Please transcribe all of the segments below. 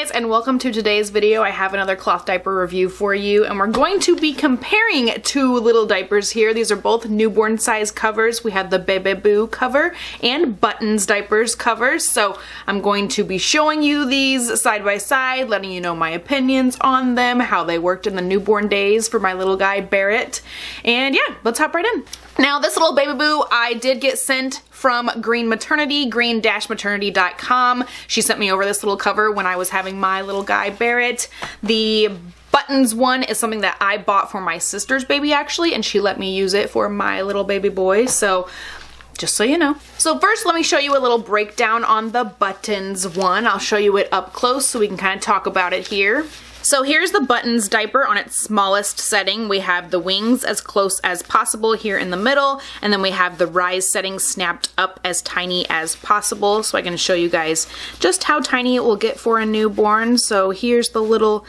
guys, and welcome to today's video. I have another cloth diaper review for you, and we're going to be comparing two little diapers here. These are both newborn size covers. We have the Bebeboo cover and Buttons diapers covers. So I'm going to be showing you these side by side, letting you know my opinions on them, how they worked in the newborn days for my little guy Barret. And yeah, let's hop right in. Now this little Bebeboo I did get sent from Green Maternity, green-maternity.com. She sent me over this little cover when I was having my little guy Barret. The Buttons one is something that I bought for my sister's baby actually, and she let me use it for my little baby boy, so just so you know. So first let me show you a little breakdown on the Buttons one. I'll show you it up close so we can kind of talk about it here. So here's the Buttons diaper on its smallest setting. We have the wings as close as possible here in the middle, and then we have the rise setting snapped up as tiny as possible, so I can show you guys just how tiny it will get for a newborn. So here's the little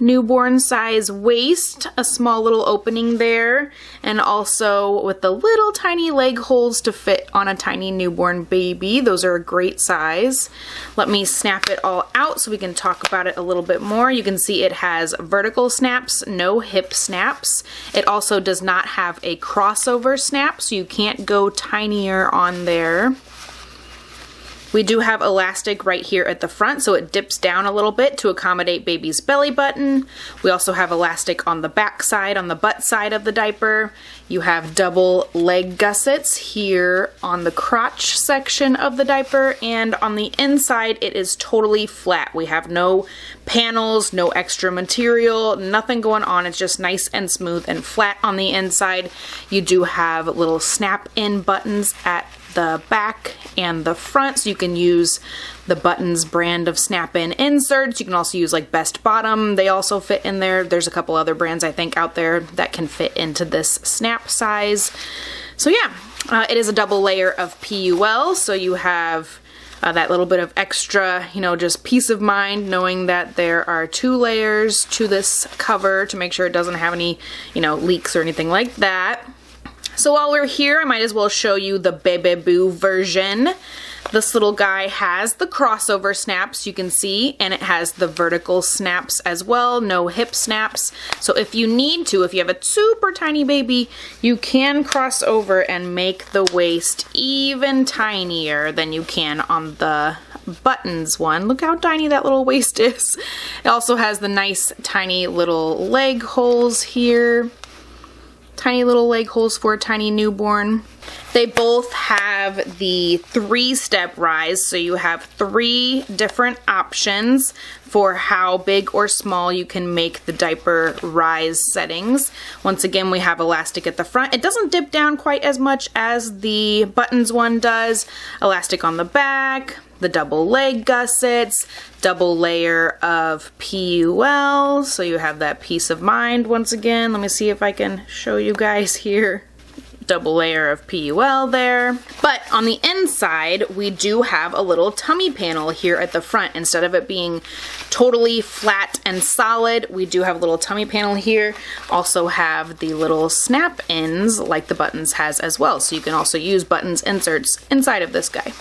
newborn size waist, a small little opening there, and also with the little tiny leg holes to fit on a tiny newborn baby. Those are a great size. Let me snap it all out so we can talk about it a little bit more. You can see it has vertical snaps, no hip snaps. It also does not have a crossover snap, so you can't go tinier on there. We do have elastic right here at the front, so it dips down a little bit to accommodate baby's belly button. We also have elastic on the back side, on the butt side of the diaper. You have double leg gussets here on the crotch section of the diaper, and on the inside it is totally flat. We have no panels, no extra material, nothing going on. It's just nice and smooth and flat on the inside. You do have little snap-in buttons at the back and the front, so you can use the Buttons brand of snap-in inserts. You can also use like Best Bottom. They also fit in there. There's a couple other brands I think out there that can fit into this snap size. So yeah, it is a double layer of PUL, so you have that little bit of extra, you know, just peace of mind knowing that there are two layers to this cover to make sure it doesn't have any, you know, leaks or anything like that. So while we're here, I might as well show you the Bebeboo version. This little guy has the crossover snaps, you can see, and it has the vertical snaps as well, no hip snaps. So if you need to, if you have a super tiny baby, you can cross over and make the waist even tinier than you can on the Buttons one. Look how tiny that little waist is. It also has the nice tiny little leg holes here. Tiny little leg holes for a tiny newborn. They both have the 3-step rise, so you have 3 different options for how big or small you can make the diaper rise settings. Once again, we have elastic at the front. It doesn't dip down quite as much as the Buttons one does. Elastic on the back, the double leg gussets, double layer of PUL, so you have that peace of mind once again. Let me see if I can show you guys here. Double layer of PUL there. But on the inside, we do have a little tummy panel here at the front. Instead of it being totally flat and solid, we do have a little tummy panel here. Also have the little snap-ins like the Buttons has as well. So you can also use Buttons inserts inside of this guy.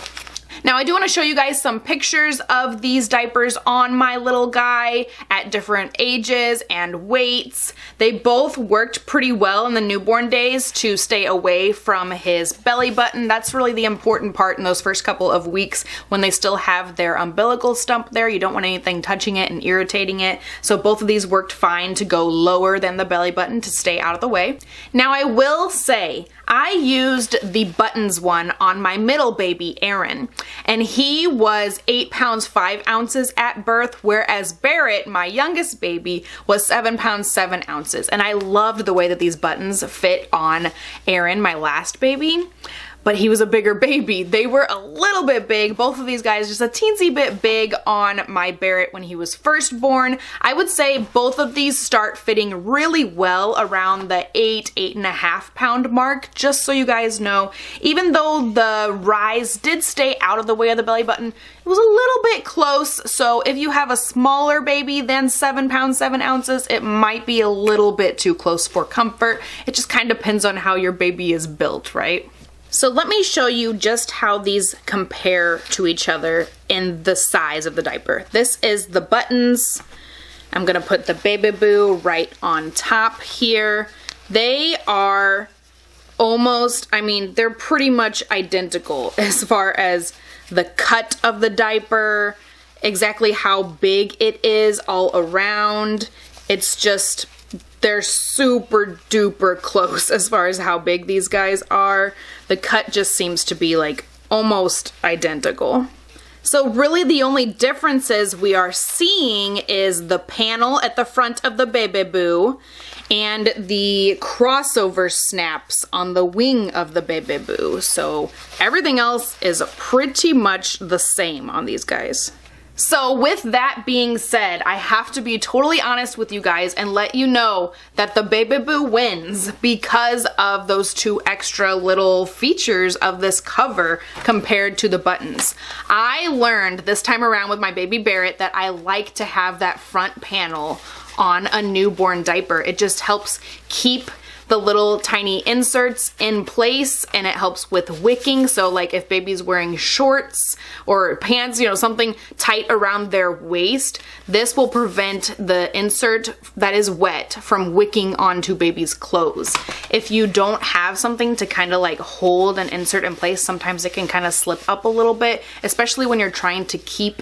Now I do want to show you guys some pictures of these diapers on my little guy at different ages and weights. They both worked pretty well in the newborn days to stay away from his belly button. That's really the important part in those first couple of weeks when they still have their umbilical stump there. You don't want anything touching it and irritating it. So both of these worked fine to go lower than the belly button to stay out of the way. Now I will say, I used the Buttons one on my middle baby, Aaron, and he was 8 pounds 5 ounces at birth, whereas Barret, my youngest baby, was 7 pounds 7 ounces. And I loved the way that these buttons fit on Aaron, my last baby. But he was a bigger baby. They were a little bit big. Both of these guys just a teensy bit big on my Barret when he was first born. I would say both of these start fitting really well around the 8.5 pound mark, just so you guys know. Even though the rise did stay out of the way of the belly button, it was a little bit close. So if you have a smaller baby than 7 pounds 7 ounces, it might be a little bit too close for comfort. It just kind of depends on how your baby is built, right? So let me show you just how these compare to each other in the size of the diaper. This is the buttons. I'm gonna put the Bebeboo right on top here. They are almost, I mean, they're pretty much identical as far as the cut of the diaper, exactly how big it is all around. It's just, they're super duper close as far as how big these guys are. The cut just seems to be like almost identical. So really the only differences we are seeing is the panel at the front of the Bebeboo and the crossover snaps on the wing of the Bebeboo. So everything else is pretty much the same on these guys. So with that being said, I have to be totally honest with you guys and let you know that the Bebeboo wins because of those two extra little features of this cover compared to the buttons. I learned this time around with my baby Barret that I like to have that front panel on a newborn diaper. It just helps keep the little tiny inserts in place, and it helps with wicking. So like if baby's wearing shorts or pants, you know, something tight around their waist, this will prevent the insert that is wet from wicking onto baby's clothes. If you don't have something to kind of like hold an insert in place, sometimes it can kind of slip up a little bit, especially when you're trying to keep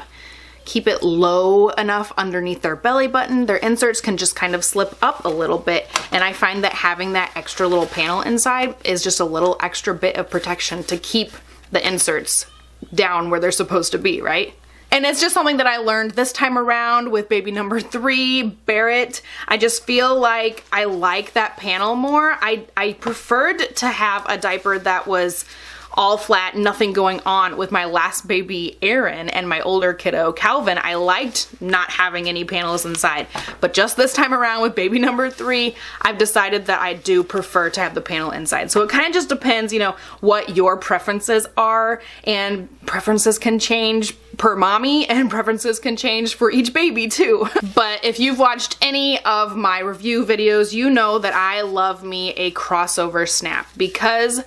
it low enough underneath their belly button. Their inserts can just kind of slip up a little bit, and I find that having that extra little panel inside is just a little extra bit of protection to keep the inserts down where they're supposed to be, right? And it's just something that I learned this time around with baby number 3, Barret. I just feel like I like that panel more. I preferred to have a diaper that was all flat, nothing going on with my last baby Aaron and my older kiddo Calvin. I liked not having any panels inside, but just this time around with baby number 3, I've decided that I do prefer to have the panel inside. So it kind of just depends, you know, what your preferences are, and preferences can change per mommy and preferences can change for each baby too. But if you've watched any of my review videos, you know that I love me a crossover snap, because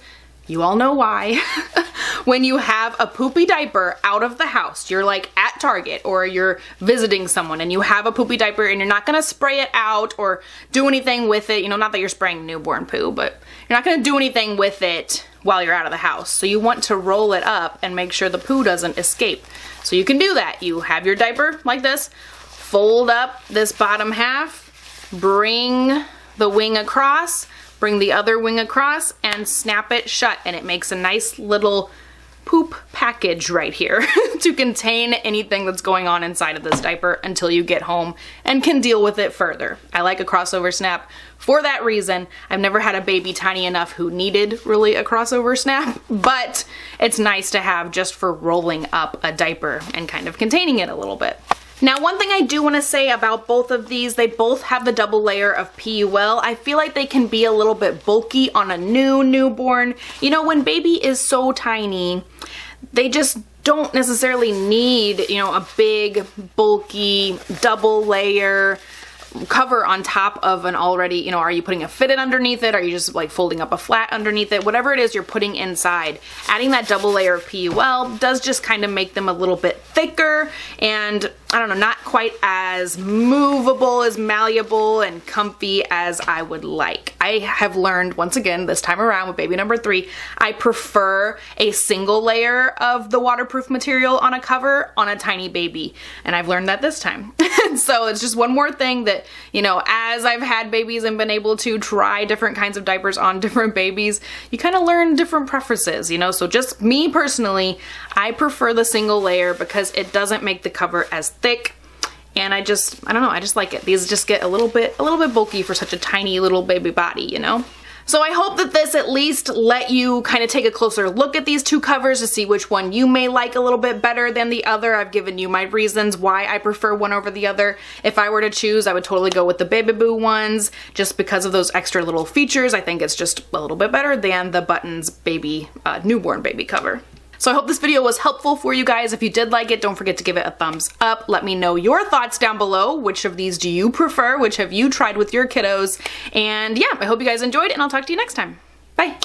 you all know why. When you have a poopy diaper out of the house, you're like at Target or you're visiting someone and you have a poopy diaper and you're not gonna spray it out or do anything with it, you know, not that you're spraying newborn poo, but you're not gonna do anything with it while you're out of the house. So you want to roll it up and make sure the poo doesn't escape. So you can do that. You have your diaper like this, fold up this bottom half, bring the wing across, bring the other wing across, and snap it shut, and it makes a nice little poop package right here to contain anything that's going on inside of this diaper until you get home and can deal with it further. I like a crossover snap for that reason. I've never had a baby tiny enough who needed really a crossover snap, but it's nice to have just for rolling up a diaper and kind of containing it a little bit. Now, one thing I do want to say about both of these, they both have the double layer of PUL. I feel like they can be a little bit bulky on a newborn. You know, when baby is so tiny, they just don't necessarily need, you know, a big, bulky, double layer cover on top of an already, you know, are you putting a fitted underneath it? Are you just like folding up a flat underneath it? Whatever it is you're putting inside, adding that double layer of PUL does just kind of make them a little bit thicker and, I don't know, not quite as movable, as malleable and comfy as I would like. I have learned once again this time around with baby number 3, I prefer a single layer of the waterproof material on a cover on a tiny baby, and I've learned that this time. So it's just one more thing that, you know, as I've had babies and been able to try different kinds of diapers on different babies, you kind of learn different preferences, you know. So just me personally, I prefer the single layer because it doesn't make the cover as thick, and I don't know, I just like it. These just get a little bit bulky for such a tiny little baby body, you know. So I hope that this at least let you kind of take a closer look at these two covers to see which one you may like a little bit better than the other. I've given you my reasons why I prefer one over the other. If I were to choose, I would totally go with the Bebeboo ones just because of those extra little features. I think it's just a little bit better than the Buttons baby, newborn baby cover. So I hope this video was helpful for you guys. If you did like it, don't forget to give it a thumbs up. Let me know your thoughts down below. Which of these do you prefer? Which have you tried with your kiddos? And yeah, I hope you guys enjoyed, and I'll talk to you next time. Bye.